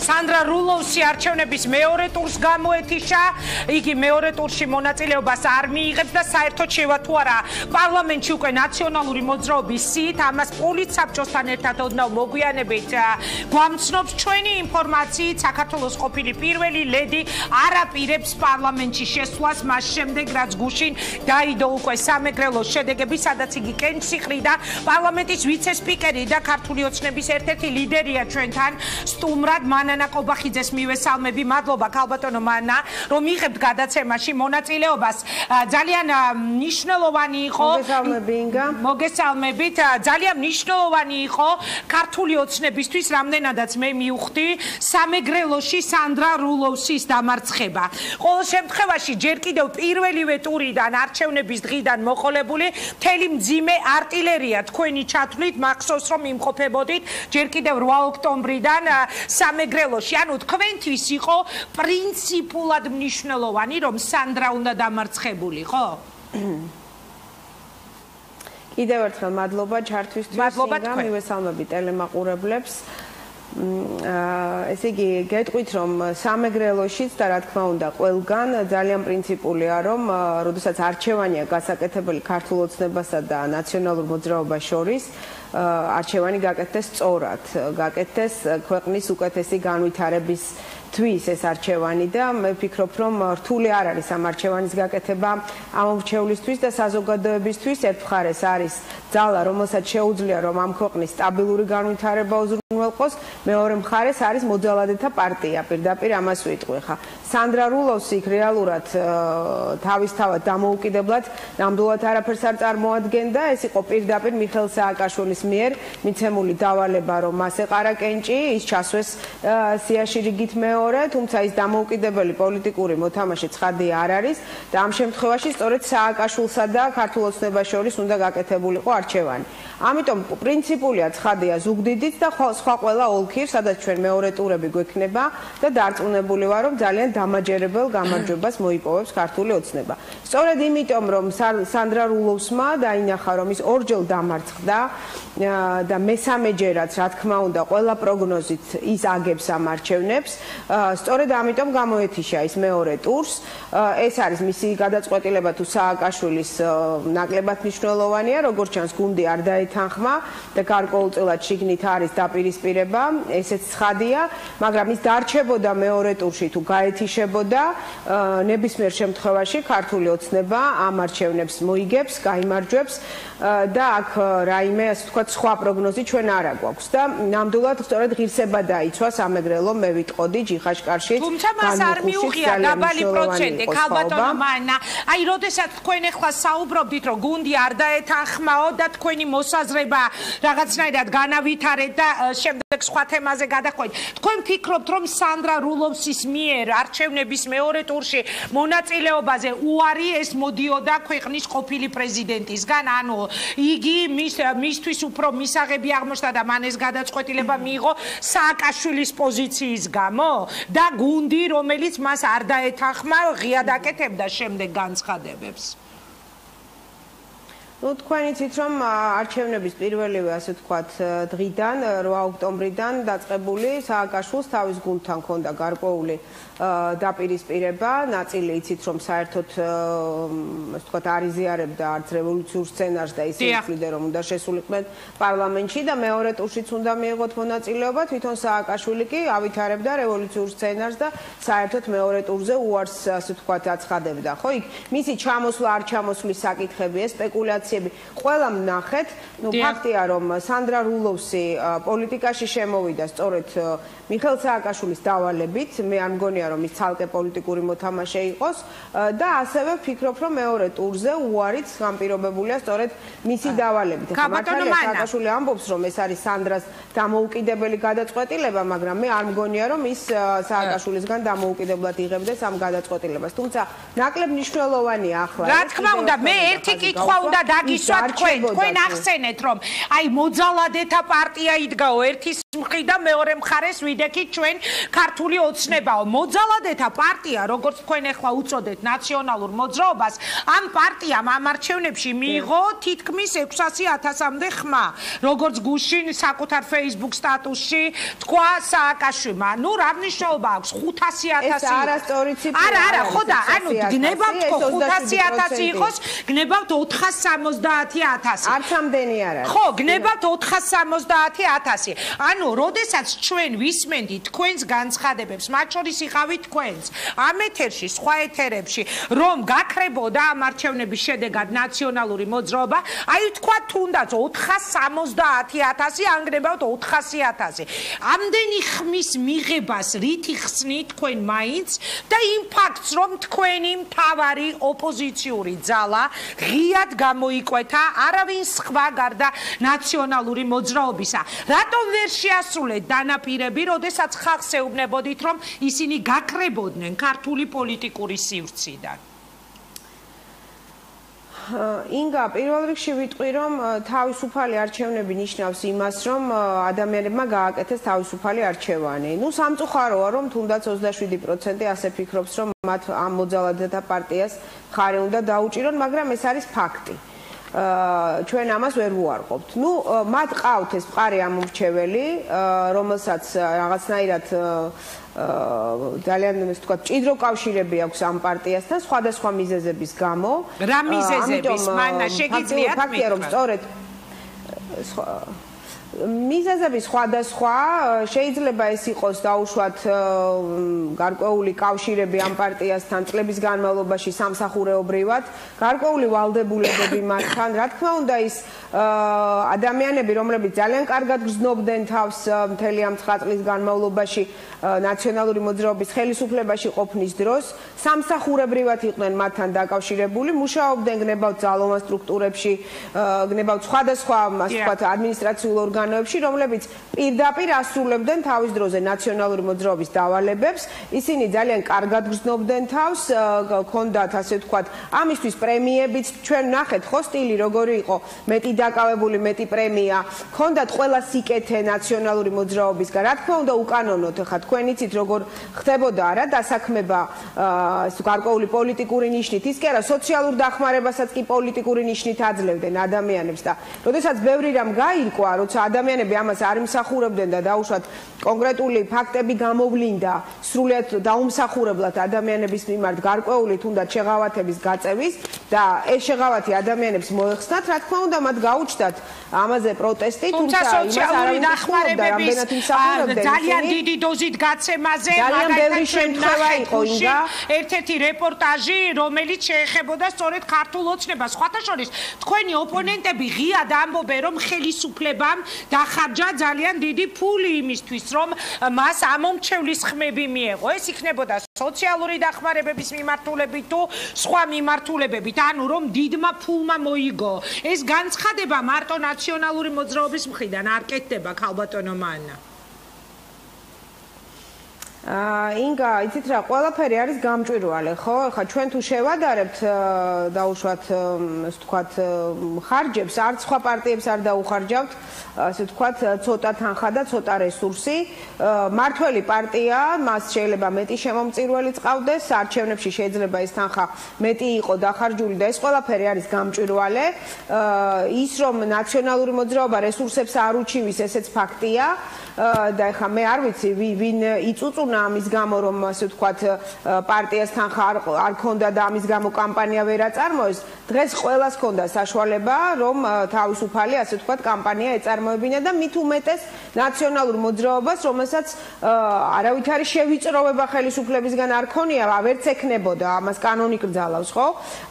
სანდრა რულოვსი არჩევნების მეორე ტურს გამოეთიშა. იგი მეორე ტურში მონაწილეობას არ მიიღებს და საერთოდ შევა თუ არა პარლამენტში უკვე ნაციონალური მოძრაობის სიით ამას პოლიცსაბჭოსთან ერთად ოდნავ მოგვიანებით გვამცნობს ჩვენი ინფორმაციით საქართველოს ყოფილი პირველი ლედი არ აპირებს პარლამენტში შესვლას მას შემდეგ რაც გუშინ დაიდო უკვე სამეგრელოს შედეგები სადაც იგი კენჭს იყრიდა პარლამენტის ვიცე-სპიკერი და ქართული ოცნების ერთ-ერთი ლიდერია ჩვენთან სტუმრად მანანა კობახიძეს მივესალმები მადლობა ქალბატონო მანა რომ იღებთ გადაცემაში მონაწილეობას ძალიან მნიშვნელოვანი იყო მოგესალმებით ძალიან მნიშვნელოვანი იყო ქართული ოცნებისთვის რამდენადაც მე მივხვდი სამეგრელოში სანდრა რულოვსის დამარცხება ყოველ შემთხვევაში ჯერ კიდევ პირველივე ტურიდან არჩევნების დღიდან მოყოლებული მთელი მძიმე артиლერია თქვენი ჩათვლით მახსოვს რომ იმყოფებოდით ჯერ კიდევ 8 ოქტომბრიდან სამეგრელოში ანუ თქვენთვის იყო პრინციპულად მნიშვნელოვანი რომ სანდრა უნდა დამარცხებულიყო კიდევ ერთხელ მადლობა ჩართვისთვის მივესალმები ტელემაყურებლებს ესე იგი გეტყვით რომ სამეგრელოშიც და რა თქმა უნდა ყველგან ძალიან პრინციპულია რომ როდესაც არჩევანია გასაკეთებელი ქართულ ოცნებასა და ნაციონალურ მოძრაობას შორის არჩევანი გაკეთდეს სწორად გაკეთდეს ქვეყნის უკეთესი განვითარების თვის ეს არჩევანი და მე ვფიქრობ რომ რთული არ არის ამ არჩევანის გაკეთება ამომრჩევლისთვის და საზოგადოებისთვის ერთ მხარეს არის ძალა რომელსაც შეუძლია რომ ამ ქვეყნის სტაბილური განვითარება უზრუნველყოს მეორე მხარეს არის მოძალადეთა პარტია პირდაპირ ამას ვიტყვი ხა სანდრა რულოვსი რეალურად თავისთავად დამოუკიდებლად ნამდვილად არაფერს არ წარმოადგენდა ეს იყო პირდაპირ მიხეილ სააკაშვილის მიერ მიცემული დავალება რომ მას ეყარა კენჭი ის ჩასვეს სიაში რიგით მეორე თუმცა ის დამოუკიდებელი პოლიტიკური მოთამაშე ცხადია არ არის და ამ შემთხვევაში სწორედ სააკაშვილსა და ქართულ ოცნებას შორის უნდა გაკეთებულიყო არჩევანი ამიტომ პრინციპულია ცხადია ზუგდიდიც და სხვა ყველა ოლქი სადაც ჩვენ მეორე ტურები გვექნება და დარწმუნებული ვარ რომ ძალიან დამაჯერებელ გამარჯვებას მოიპოვებს ქართული ოცნება სწორედ იმიტომ რომ სანდრა რულოვსმა დაინახა რომ ის ორჯერ დამარცხდა და მესამეჯერაც რა თქმა უნდა ყველა პროგნოზით ის აგებს ამ არჩევნებს სწორედ ამიტომ გამოეთიშა ის მეორე ტურს ეს არის მისი გადაწყვეტილება თუ სააკაშვილის ნაკლებად მნიშვნელოვანია როგორც ჩანს გუნდი არ დაეთანხმა და გარკვეულწილად შიგნით არის დაპირისპირება ესეც ცხადია მაგრამ ის დარჩებოდა მეორე ტურში თუ გაეთიშებოდა ნებისმიერ შემთხვევაში ქართული ოცნება ამ არჩევნებს მოიგებს გაიმარჯვებს და აქ რაიმე ასე ვთქვათ სხვა პროგნოზი ჩვენ არ აგვაქვს და ნამდვილად სწორედ ღირსება დაიცვა სამეგრელო მე ვიტყოდი ჯიხაშკარშიც თუმცა მას არ მიუღია დაბალი პროცენტი ქალბატონო მანა აი როდესაც თქვენ ახლა საუბრობდით რომ გუნდი არ დაეთანხმაო და თქვენი მოსაზრება რაღაცნაირად განავითარეთ და შემდეგ სხვა თემაზე გადახვიდეთ თქვენ ფიქრობთ რომ სანდრა რულოვსის მიერ არჩევნების მეორე ტურში მონაწილეობაზე უარი ეს მოდიოდა ქვეყნის ყოფილი პრეზიდენტისგან ანუ იგი მისთვის უფრო მისაღები აღმოჩნდა და მან ეს გადაწყვეტილება მიიღო სააკაშვილის პოზიციის გამო და გუნდი რომელიც მას არ დაეთანხმა ღიად აკეთებდა შემდეგ განცხადებებს ну თქვენ იცით რომ არჩევნების პირველივე ასე ვთქვათ დღიდან 8 ოქტომბრიდან დაწყებული სააკაშვილს თავის გუნდთან ჰქონდა გარკვეული დაპირისპირება ნაწილი იცით რომ საერთოდ ასე ვთქვათ არ იზიარებდა არც რევოლუციურ სცენარს და ისე იფლიდა რომ უნდა შესულიყვნენ პარლამენტში და მეორე ტურშიც უნდა მიიღოთ მონაწილეობა თვითონ სააკაშვილი კი ავითარებდა რევოლუციურ სცენარს და საერთოდ მეორე ტურზე უარს ასე ვთქვათ აცხადებდა ხო იქ მისი ჩამოსვლა არ ჩამოსვლის საკითხები ეს სპეკულაციები ყველამ ნახეთ ну ფაქტია რომ სანდრა რულოვსი პოლიტიკაში შემოვიდა სწორედ მიხეილ სააკაშვილის დავალებით მე არ მგონია რომ ის ცალკე პოლიტიკური მოთამაშე იყოს და ასევე ვფიქრობ რომ მეორე ტურზე უარიც გამპირობებულია სწორედ მისი დავალებით ხა მართალია სააკაშვილი ამბობს რომ ეს არის სანდრას დამოუკიდებელი გადაწყვეტილება მაგრამ მე არ მგონია რომ ის სააკაშვილისგან დამოუკიდებლად იღებდეს ამ გადაწყვეტილებას თუმცა ნაკლებ მნიშვნელოვანია ახლა რა თქმა უნდა მე ერთი კითხვა უნდა დაგისვა თქვენ ახსენეთ რომ აი მოძალადეთა პარტია იდგაო ერთის მხრიდან მეორე მხარეს ვიდექით ჩვენ ქართული ოცნებაო მოძალადეთა პარტია როგორც თქვენ ახლა უწოდეთ ნაციონალურ მოძრაობას ამ პარტიამ ამ არჩევნებში მიიღო თითქმის 600,000-მდე ხმა როგორც გუშინ საკუთარ Facebook სტატუსში თქვა სააკაშვილმა ნუ რა მნიშვნელობა აქვს 500,000 ეს არასწორი ციფრა არა ხო და ანუ გნებავთ 500,000 იყოს გნებავთ 470,000 არც ამდენი არ არის ხო გნებავთ 470,000 ანუ როდესაც ჩვენ ვისმენდით თქვენს განცხადებებს მათ შორის იყავით თქვენს ამ ეთერში სხვა ეთერებში რომ გაქრებოდა ამ არჩევნების შედეგად ნაციონალური მოძრაობა აი თქვა თუნდაც 470,000 ან გნებავთ 400,000 ამდენი ხმის მიღებას რითი ხსნით თქვენ მაინც და იმ ფაქტს რომ თქვენი მთავარი ოპოზიციური ძალა ღიად გამოიკვეთა არავინ სხვა გარდა ნაციონალური მოძრაობისა რატომ ვერ შეასრულეთ დანაპირები როდესაც ხალხს ეუბნებოდით რომ ისინი გაქრებოდნენ ქართული პოლიტიკური სივრციდან ინგა პირველ რიგში ვიტყვი რომ თავისუფალი არჩევნები ნიშნავს იმას რომ ადამიანებმა გააკეთეს თავისუფალი არჩევანი. ნუ სამწუხაროა რომ თუნდაც 27% ასე ფიქრობს რომ მათ ამ მოძალადეთა პარტიას ხარი უნდა დაუჭირონ, მაგრამ ეს არის ფაქტი. ჩვენ ამას ვერ ვუარყოფთ. ნუ მათ ყავთ ეს მყარი ამომრჩეველი, რომელსაც რაღაცნაირად ძალიან ის თქვა ჭიდრო კავშირები აქვს ამ პარტიასთან სხვადასხვა მიზეზების გამო. რა მიზეზების? მანდა შეგიძლიათ ფაქტია რომ სწორედ მიზეზები სხვადასხვა შეიძლება ეს იყოს დაუშვათ გარკვეული კავშირები ამ პარტიასთან წლების განმავლობაში სამსახურეობრივად გარკვეული ვალდებულებები მათთან რა თქმა უნდა ის ადამიანები რომლებიც ძალიან კარგად გრძნობდნენ თავს მთელი ამ 9 წლის განმავლობაში ნაციონალური მოძრაობის ხელისუფლებაში ყოფნის დროს სამსახურებრივად იყვნენ მათთან დაკავშირებული მუშაობდნენ გნებავთ ძალოვან სტრუქტურებში გნებავთ სხვადასხვა ასე ვთქვათ ადმინისტრაციულ ორგანოებში რომლებიც პირდაპირ ასრულებდნენ თავის დროზე ნაციონალური მოძრაობის დავალებებს ისინი ძალიან კარგად გრძნობდნენ თავს ჰქონდათ ასე ვთქვათ ამისთვის პრემიებიც ჩვენ ნახეთ ხო სტილი როგორი იყო მეტი დაკავებული მეტი პრემია ჰქონდათ ყველა სიკეთე ნაციონალური მოძრაობისგან რა თქმა უნდა უკანონოდ ხა თქვენ იცით როგორ ხდებოდა არა დასაქმება გარკვეული პოლიტიკური ნიშნით ის კი არა სოციალურ დახმარებასაც კი პოლიტიკური ნიშნით აძლევდნენ ადამიანებს და როდესაც ბევრი რამ გაირკვა როცა ადამიანები ამას არ იმსახურებდნენ და დაუშვათ კონკრეტული ფაქტები გამოვლინდა სრულიად დაუმსახურებლად ადამიანების მიმართ გარკვეული თუნდაც შეღავათების გაწევის და ეს შეღავათი ადამიანებს მოეხსნათ რა თქმა უნდა მათ გაუჩნდათ ამაზე პროტესტი თუმცა სოციალური დახმარებების ძალიან დიდი დოზით გაცემაზე ძალიან ბევრი შემთხვევა იყო ინგა ერთ-ერთი რეპორტაჟი რომელიც შეეხებოდა სწორედ ქართულ ოცნებას სხვათა შორის თქვენი ოპონენტები ღიად ამბობენ რომ ხელისუფლებამ დახარჯა ძალიან დიდი ფული იმისთვის რომ მას ამომრჩევლის ხმები მიეღო ეს იქნებოდა სოციალური დახმარებების მიმართულებით თუ სხვა მიმართულებებით ანუ რომ დიდმა ფულმა მოიგო ეს განცხადება მარტო ნაციონალური მოძრაობის მხრიდან არ კეთდება ქალბატონო მანნა ინგა იცით რა ყველაფერი არის გამჭვირვალე ხო ხა ჩვენ თუ შევადარებთ დაუშვათ ასე ვთქვათ ხარჯებს არც სხვა პარტიებს არ დაუხარჯავთ ასე ვთქვათ ცოტა თანხა და ცოტა რესურსი მართველი პარტია მას შეიძლება მეტი შემომწირველი წავდეს არჩევნებში შეიძლება ეს თანხა მეტი იყო დახარჯული და ეს ყველაფერი არის გამჭვირვალე ის რომ ნაციონალური მოძრაობა რესურსებს არ უჩივის ესეც ფაქტია და ეხა მე არ ვიცი ვინ იწუწუნა ამის გამო რომ ასე ვთქვათ პარტიას თანხა არ ქონდა და ამის გამო კამპანია ვერ აწარმოეს დღეს ყველას ქონდა საშუალება რომ თავისუფალი ასე ვთქვათ კამპანია ეწარმოებინა და მით უმეტეს ნაციონალურ მოძრაობას რომელსაც არავითარი შევიწროვება ხელისუფლებისგან არ ქონია ვერც ეკნებოდა ამას კანონი კრძალავს ხო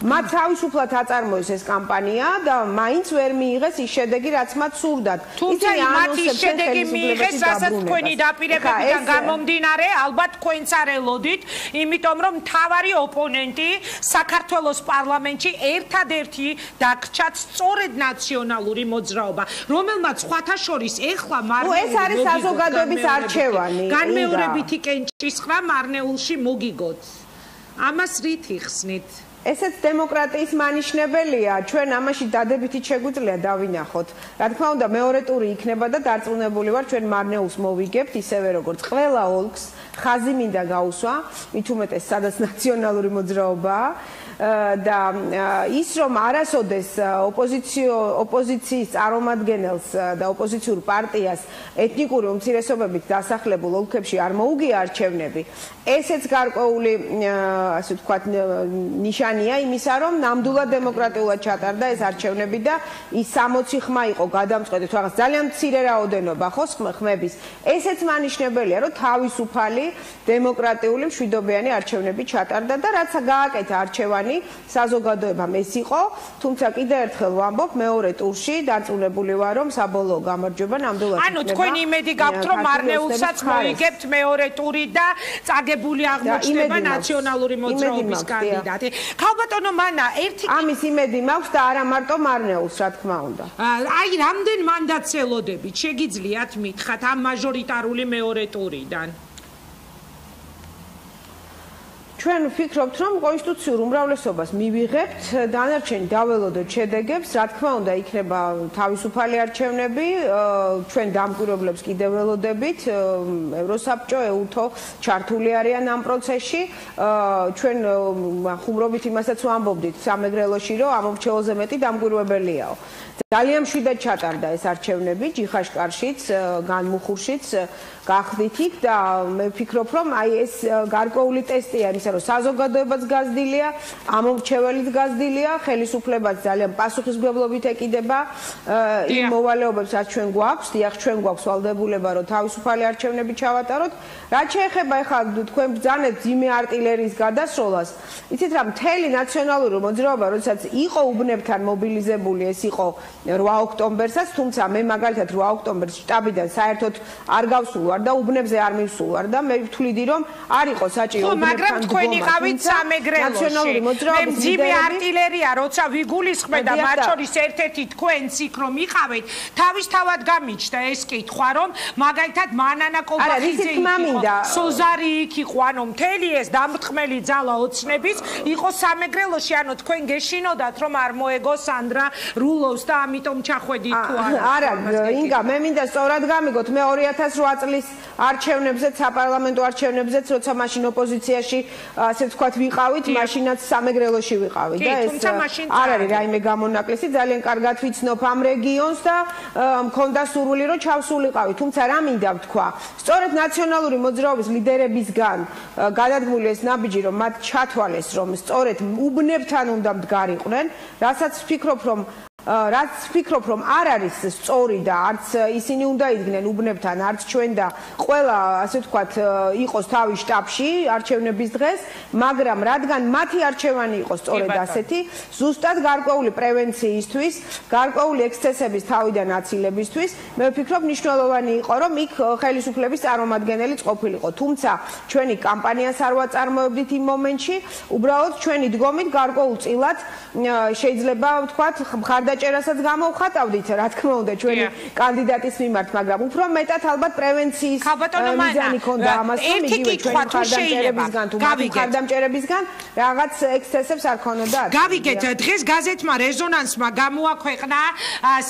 მათ თავისუფლად აწარმოეს ეს კამპანია და მაინც ვერ მიიღეს ის შედეგი რაც მათ სურდათ ისინი მათი შედეგი მიიღეს რასაც თქვენი დაპირებებიდან გამომდინარე ალბათ თქვენც არ ელოდით იმიტომ რომ მთავარი ოპონენტი საქართველოს პარლამენტში ერთადერთი დაგრჩათ სწორედ ნაციონალური მოძრაობა რომელმაც სხვათა შორის ეხლა ეს არის საზოგადოების არჩევანი განმეორებითი კენჭისყრა მარნეულში მოგიგოთ ამას რით იხსნით ესეც დემოკრატიის მანიშნებელია. ჩვენ ამაში დადებითი შეგვიძლია დავინახოთ. რა თქმა უნდა, მეორე ტური იქნება და დარწმუნებული ვარ, ჩვენ მარნეულს მოვიგებთ, ისევე როგორც ყველა ოლქს ხაზი მინდა გაუსვა, მით უმეტეს სადაც ნაციონალური მოძრაობაა. და ის რომ არასოდეს ოპოზიციის წარმომადგენელს და ოპოზიციურ პარტიას ეთნიკური უმცირესობებით დასახლებულ ოლქებში არ მოუგია არჩევნები, ესეც გარკვეული ასე ვთქვათ ნიშანია იმისა, რომ ნამდვილად დემოკრატიულად ჩატარდა ეს არჩევნები და ის 60 ხმა იყო გადამწყვეტი, თუ რაღაც ძალიან მცირე რაოდენობა ხო ხმების. ესეც მანიშნებელია, რომ თავისუფალი დემოკრატიული მშვიდობიანი არჩევნები ჩატარდა და რაც გააკეთა არჩევანი საზოგადოებამ ეს იყო, თუმცა კიდევ ერთხელ ვამბობ, მეორე ტურში დარწმუნებული ვარ, რომ საბოლოო გამარჯვება ნამდვილად იქნება. ანუ თქვენი იმედი გაქვთ, რომ მარნეულსაც მოიგებთ მეორე ტური და წაგებული აღმოჩნდება ნაციონალური მოძრაობის კანდიდატი. ქალბატონო მანა, ერთი ამის იმედი მაქვს და არა მარტო მარნეულს, რა თქმა უნდა. აი, რამდენ მანდატს ელოდებით? შეგიძლიათ მითხრათ ამ მაჟორიტარული მეორე ტურიდან? ჩვენ ვფიქრობთ, რომ კონსტიტუციურ უმრავლესობას მივიღებთ, დანარჩენი დაველოდოთ შედეგებს, რა თქმა უნდა, იქნება თავისუფალი არჩევნები, ჩვენ დამკვირვებლებს კიდევ ველოდებით, ევროსაბჭო, ეუთო ჩართული არიან ამ პროცესში, ჩვენ ხუმრობით იმასაც ვამბობდით სამეგრელოში, რომ ამომრჩეველზე მეტი დამკვირვებელიაო. ძალიან მშვიდად ჩატარდა ეს არჩევნები, ჯიხაშკარშიც, განმუხურშიც, გახდით იქ და მე ვფიქრობ, რომ აი ეს გარკვეული ტესტია იმისა, რომ საზოგადოებაც გაზრდილია, ამომრჩეველიც გაზრდილია, ხელისუფლებაც ძალიან პასუხისმგებლობით ეკიდება იმ მოვალეობებს, რაც ჩვენ გვაქვს, დიახ, ჩვენ გვაქვს ვალდებულება, რომ თავისუფალი არჩევნები ჩავატაროთ. რაც შეეხება ახლა თქვენ ბრძანებთ ძიმე артиლერიის გადასროლას, იცით რა, მთელი ნაციონალური მოძრაობა, როდესაც იყო უბნებთან მობილიზებული, ეს იყო 8 ოქტომბერსაც, თუმცა მე მაგალითად 8 ოქტომბერს შტაბიდან საერთოდ არ გავსულვარ და უბნებზე არ მივსულვარ და მე ვთვლიდი, რომ არ იყო საჭირო მაგრამ თქვენ იყავით სამეგრელოში. მე ძიმე артиლერია, როცა ვიგულისხმე და მათ შორის ერთ-ერთი თქვენც იქ რომ იყავით, თავისთავად გამიჩნდა ეს კითხვა, რომ მაგალითად მანანა კობახიძე იყო, სოზარი იქ იყო, ანუ მთელი ეს დამრტყმელი ძალა ოცნების იყო სამეგრელოში, ანუ თქვენ გეშინოდათ, რომ არ მოეგო სანდრა რულოვს და ამიტომ ჩახვედით თუ არა? არა, ინგა, მე მინდა სწორად გამიგოთ, მე 2008 წლის არჩევნებზეც, საპარლამენტო არჩევნებზეც, როცა მაშინ ოპოზიციაში, ასე ვთქვათ, ვიყავით, მაშინაც სამეგრელოში ვიყავით და ეს არ არის რაიმე გამონაკლისი, ძალიან კარგად ვიცნობ ამ რეგიონს და მქონდა სურვილი, რომ ჩავსულიყავით, თუმცა რა მინდა ვთქვა, სწორედ ნაციონალური მოძრაობის ლიდერებისგან გადადგმული ეს ნაბიჯი, რომ მათ ჩათვალეს, რომ სწორედ უბნებთან უნდა მდგარიყვნენ, რასაც ვფიქრობ, რომ არ არის სწორი და არც ისინი უნდა იდგნენ უბნებთან, არც ჩვენ და ყველა, ასე ვთქვათ, იყოს თავის შტაბში არჩევნების დღეს, მაგრამ რადგან მათი არჩევანი იყო სწორედ ასეთი, ზუსტად გარკვეული პრევენციისთვის, გარკვეული ექსცესების თავიდან აცილებისთვის, მე ვფიქრობ, მნიშვნელოვანი იყო, რომ იქ ხელისუფლების წარმომადგენელიც ყოფილიყო. თუმცა ჩვენი კამპანიას არ ვაწარმოებდით იმ მომენტში, უბრალოდ ჩვენი დგომით გარკვეულწილად შეიძლება ვთქვათ, მხარდაჭერასაც გამოვხატავდით, რა თქმა უნდა, ჩვენი კანდიდატის მიმართ, მაგრამ უფრო მეტად ალბათ პრევენციის მიზანი ჰქონდა ამას, რომ იგივე ჩვენი მხარდამჭერებისგან თუ მათი მხარდამჭერებისგან რაღაც ექსცესებს არ ქონოდა. გავიგეთ, დღეს გაზეთმა რეზონანსმა გამოაქვეყნა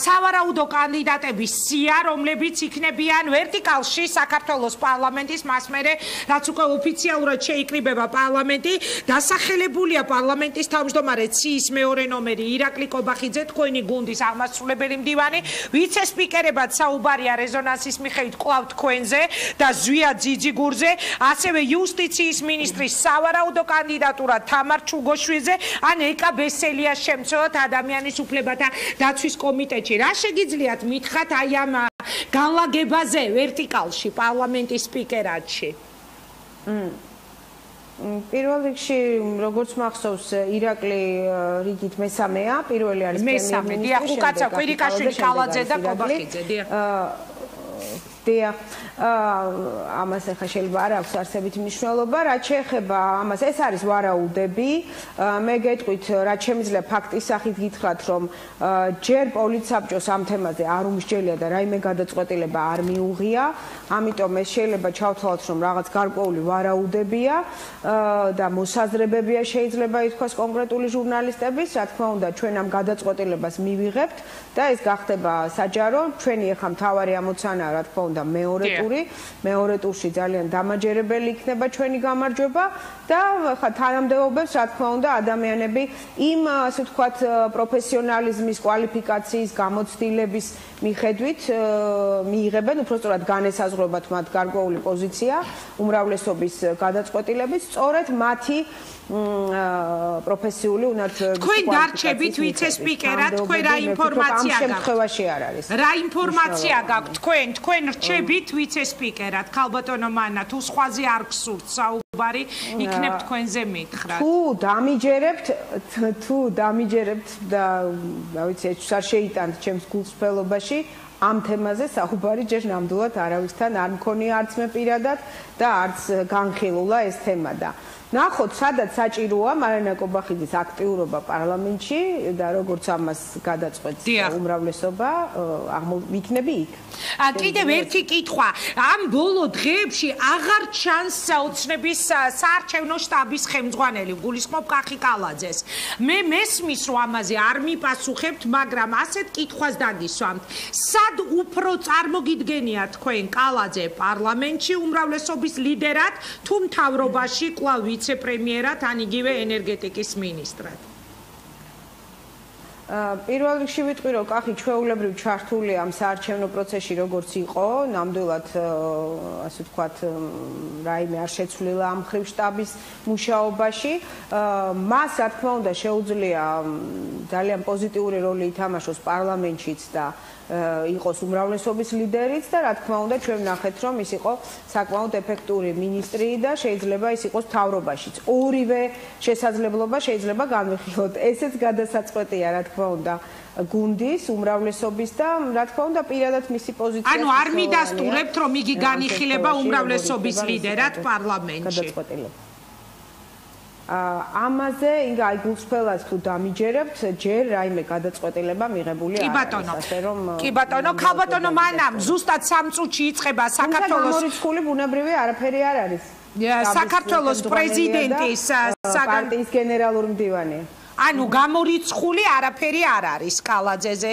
სავარაუდო კანდიდატების სია, რომლებიც იქნებიან ვერტიკალში საქართველოს პარლამენტის მასმერე, რაც უკვე ოფიციალურად შეიკრიბება პარლამენტი, დასახელებულია პარლამენტის თავმჯდომარე ციის მეორე ნომერი ირაკლი კობახიძე, თქვენი გუნდის აღმასრულებელი მდივანი, ვიცე-სპიკერებად საუბარია რეზონანსის მიხედვით კვლავ თქვენზე და ზვია ძიძიგურზე, ასევე იუსტიციის მინისტრის სავარაუდო კანდიდატურა თამარ ჩუგოშვიძე, ან ეკა ბესელიას შემცვლელად ადამიანის უფლებათა დაცვის კომიტეტში. რა შეგიძლიათ მითხრათ აი ამ განლაგებაზე ვერტიკალში პარლამენტის სპიკერატში? პირველ რიგში, როგორც მახსოვს, ირაკლი რიგით მესამეა, პირველი არის პრემიერ-მინისტრი, მესამე, დიახ, უკაცრავ კვირიკაშვილი, კალაძე და კობახიძე, დიახ. დიახ, ამას ახლა შეიძლება არ აქვს არსებითი მნიშვნელობა, რაც შეეხება ამას, ეს არის ვარაუდები. მე გეტყვით, რაც შემიძლია ფაქტის სახით გითხრათ, რომ ჯერ პოლიცსაბჭოს ამ თემაზე არ უმსჯელია და რაიმე გადაწყვეტილება არ მიუღია, ამიტომ ეს შეიძლება ჩავთვალოთ, რომ რაღაც გარკვეული ვარაუდებია და მოსაზრებებია შეიძლება ითქვას კონკრეტული ჟურნალისტების, რა თქმა უნდა, ჩვენ ამ გადაწყვეტილებას მივიღებთ და ეს გახდება საჯარო, ჩვენი ახლა მთავარი ამოცანაა, რა თქმა უნდა, მეორე ტურში ძალიან დამაჯერებელი იქნება ჩვენი გამარჯვება და ხა თანამდებობებს რა თქმა უნდა ადამიანები იმ ასე ვთქვათ პროფესიონალიზმის, კვალიფიკაციის, გამოცდილების მიხედვით მიიღებენ უბრალოდ განესაზღვრებათ მათ გარკვეული პოზიცია უმრავლესობის გადაწყვეტილებით სწორედ მათი პროფესიული უნარჩვევების თქვენ დარჩებით ვიცე-სპიკერად, თქვენ რა ინფორმაცია გაქვთ? შემთხვევაში არ არის. რა ინფორმაცია გაქვთ თქვენ რჩებით ვიცე-სპიკერად, ქალბატონო მანა, თუ სხვაზე არ გსურთ საუბარი, იქნებ თქვენზე მითხრათ. თუ დამიჯერებთ და რა ვიცი, არ შეიტანთ ჩემს გულწრფელობაში ამ თემაზე საუბარი ჯერ ნამდვილად არავისთან არ მქონია არც მე პირადად და არც განხილულა ეს თემა და ნახოთ, სადაც საჭიროა მარინა კობახიძის აქტიურობა პარლამენტში და როგორც ამას გადაწყვეტს უმრავლესობა, ვიქნები იქ. კიდევ ერთი კითხვა. ამ ბოლო დღეებში აღარ ჩანს ოცნების საარჩევნო შტაბის ხელმძღვანელი, გულისხმობ კახი კალაძეს. მე მესმის, რომ ამაზე არ მიპასუხებთ, მაგრამ ასეთ კითხვას დაგისვამთ. სად უფრო წარმოგიდგენია თქვენ კალაძე პარლამენტში უმრავლესობის ლიდერად, თუ მთავრობაში კვლავ ვიცე-პრემიერად, ან იგივე ენერგეტიკის მინისტრად? პირველ რიგში ვიტყვი, რომ კახი ჩვეულებრივ ჩართულია ამ საარჩევნო პროცესში, როგორც იყო, ნამდვილად ასე ვთქვათ, რაიმე არ შეცვლილა ამ ხრივ შტაბის მუშაობაში. მას, რა თქმა უნდა, შეუძლია ძალიან პოზიტიური როლი ითამაშოს პარლამენტშიც და იყოს უმრავლესობის ლიდერიც და რა თქმა უნდა, ჩვენ ვნახეთ, რომ ის იყო საკმაოდ ეფექტური მინისტრი და შეიძლება ის იყოს მთავრობაშიც. ორივე შესაძლებლობა შეიძლება განვიხილოთ. ესეც გადასაწყვეტია, რა თქმა უნდა, გუნდის უმრავლესობის და რა თქმა უნდა, პირადად მისი პოზიცია. ანუ არ მიდასტურებთ, რომ იგი განიხილება უმრავლესობის ლიდერად პარლამენტში. ამაზე აი გულწრფელად თუ დამიჯერებთ, ჯერ რაიმე გადაწყვეტილება მიღებული არ არის. კი ბატონო, ქალბატონო მანამ ზუსტად 3 წუთში იწყება საქართველოს გამორიცხული ბუნებრივი არაფერი არ არის. საქართველოს პრეზიდენტის პარტიის გენერალური მდივანი. ანუ გამორიცხული არაფერი არ არის კალაძეზე.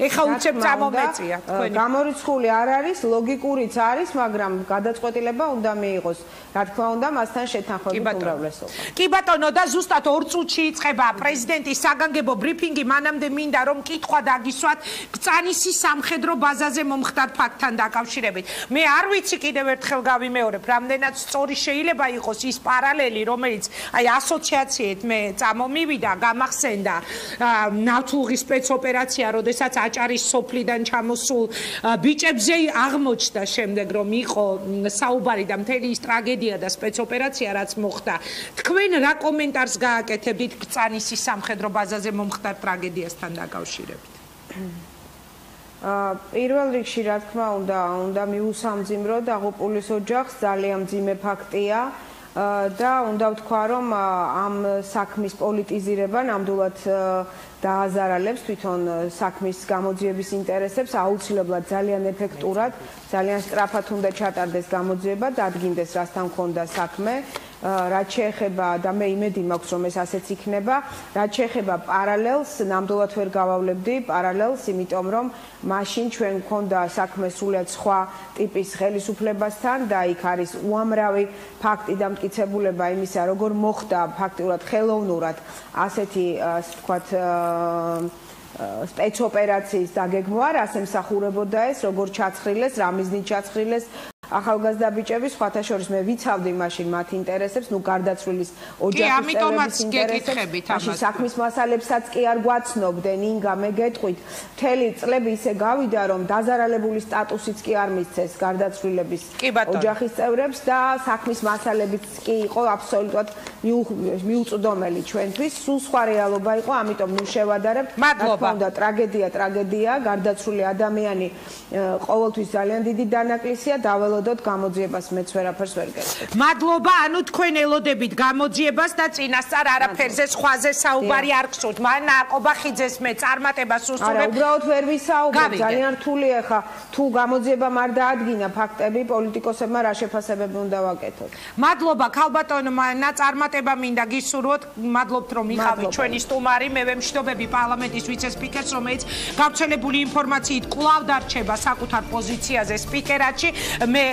ეხლა უცებ წამომეწია თქვენი. გამორიცხული არ არის, ლოგიკურიც არის, მაგრამ გადაწყვეტილება უნდა მიიღოს. რა თქმა უნდა, მასთან შეთანხმებით უმრავლესობა. კი ბატონო, და ზუსტად 2 წუთში იწყება პრეზიდენტის საგანგებო ბრიფინგი, მანამდე მინდა რომ კითხვა დაგისვათ ბრძანისის სამხედრო ბაზაზე მომხდარ ფაქტთან დაკავშირებით. მე არ ვიცი, კიდევ ერთხელ გავიმეორებ, რამდენად სწორი შეიძლება იყოს ის პარალელი, რომელიც აი ასოციაციით მე წამომივიდა, გამახსენდა ნავთლუღის სპეცოპერაცია, როდესაც აჭარის სოფლიდან ჩამოსულ ბიჭებზე აღმოჩნდა შემდეგ, რომ იყო საუბარი და მთელი ის ტრაგედია და სპეცოპერაცია, რაც მოხდა. თქვენ რა კომენტარს გააკეთებთ ბრძანისის სამხედრო ბაზაზე მომხდარ ტრაგედიასთან დაკავშირებით? პირველ რიგში, რა თქმა უნდა მიუსამძიმრო დაღუპულის ოჯახს, ძალიან მძიმე ფაქტია. და უნდა ვთქვა, რომ ამ საქმის პოლიტიზირება ნამდვილად დააზარალებს თვითონ საქმის გამოძიების ინტერესებს, აუცილებლად ძალიან ეფექტურად, ძალიან სწრაფად უნდა ჩატარდეს გამოძიება, დადგინდეს რასთან მქონდა საქმე. რაც შეეხება და მე იმედი მაქვს, რომ ეს ასეც იქნება, რაც შეეხება პარალელს, ნამდვილად ვერ გავავლებდი პარალელს, იმიტომ რომ მაშინ ჩვენ მქონდა საქმე სრულიად სხვა ტიპის ხელისუფლებასთან და იქ არის უამრავი ფაქტი და მტკიცებულება იმისა, როგორ მოხდა ფაქტიურად ხელოვნურად ასეთი, ასე ვთქვათ, სპეცოპერაციის დაგეგმვა, რას ემსახურებოდა ეს, როგორ ჩაცხრილეს, რა მიზნით ჩაცხრილეს. ახალგაზრდა ბიჭები, სხვათა შორის მე ვიცავდი მაშინ მათ ინტერესებს, ნუ გარდაცვლილის ოჯახის წევრების ინტერესებს. მაშინ საქმის მასალებსაც კი არ გვაცნობდნენ, ინგა მე გეტყვით, მთელი წლები ისე გავიდა, რომ დაზარალებული სტატუსიც კი არ მისცეს გარდაცვლილების ოჯახის წევრებს და საქმის მასალებიც კი იყო აბსოლუტურად მიუწვდომელი ჩვენთვის, სულ სხვა რეალობა იყო, ამიტომ ნუ შევადარებთ. მადლობა. ტრაგედია, გარდაცვლილი ადამიანი ყოველთვის ძალიან დიდი დანაკლისია, დაველოდოთ გამოძიებას, მეც ვერაფერს ვერ გეტყვით. მადლობა, ანუ თქვენ ელოდებით გამოძიებას და წინასწარ არაფერზე სხვაზე საუბარი არ გსურთ. მან აკობახიძეს მე წარმატებას უსურვებ. არა, უბრალოდ ვერ ვისაუბრებ, ძალიან რთულია ხა, თუ გამოძიებამ არ დაადგინა ფაქტები, პოლიტიკოსებმა რა შეფასებები უნდა ვაკეთოთ. მადლობა, ქალბატონმა, ნაწარმატება მინდა გისურვოთ. მადლობთ რომ იყავით ჩვენი სტუმარი, მე ვემშვიდობები პარლამენტის ვიცე-სპიკერს, რომელიც გავრცელებული ინფორმაციით კვლავ დარჩება საკუთარ პოზიციაზე სპიკერატში. მე